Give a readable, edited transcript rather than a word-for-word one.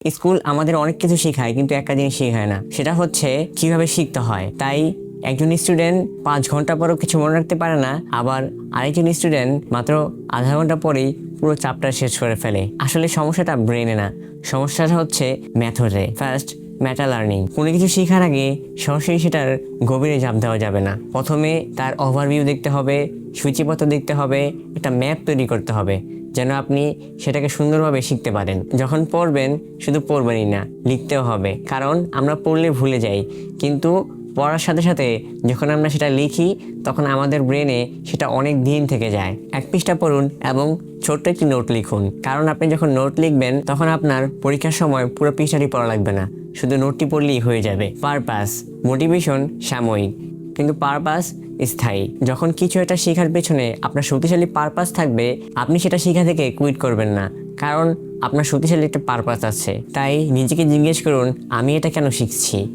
School আমাদের অনেক কিছু শেখায় কিন্তু একটা জিনিস শেখায় না, সেটা হচ্ছে কিভাবে শিখতে হয়। তাই একজন স্টুডেন্ট 5 ঘন্টা পরও কিছু মনে রাখতে পারে না, আবার আরেকজন স্টুডেন্ট মাত্র আধা ঘন্টা পরেই পুরো চ্যাপ্টার শেষ করে ফেলে। আসলে সমস্যাটা ব্রেনে না, সমস্যাটা হচ্ছে মেথডে। ফার্স্ট, মেটা লার্নিং। কোনো কিছু শেখার আগে সরাসরি সেটার গভীরে ঝাঁপ দেওয়া যাবে না। প্রথমে তার ওভারভিউ দেখতে হবে, সূচিপত্র দেখতে হবে, একটা ম্যাপ তৈরি করতে হবে যেন আপনি সেটাকে সুন্দরভাবে শিখতে পারেন। যখন পড়বেন শুধু পড়বেনই না, লিখতেও হবে। কারণ আমরা পড়লে ভুলে যাই, কিন্তু পড়ার সাথে সাথে যখন আমরা সেটা লিখি তখন আমাদের ব্রেনে সেটা অনেক দিন থেকে যায়। 1 পৃষ্ঠা পড়ুন এবং ছোট্ট একটি নোট লিখুন। কারণ আপনি যখন নোট লিখবেন তখন আপনার পরীক্ষার সময় পুরো পৃষ্ঠাটি পড়া লাগবে না, শুধু নোটটি পড়লেই হয়ে যাবে। পারপাস। মোটিভেশন সাময়িক, কিন্তু পারপাস স্থায়ী। যখন কিছু একটা শেখার পেছনে আপনার শক্তিশালী পারপাস থাকবে, আপনি সেটা শেখা থেকে কুইট করবেন না, কারণ আপনার শক্তিশালী একটা পারপাস আছে। তাই নিজেকে জিজ্ঞেস করুন, আমি এটা কেন শিখছি।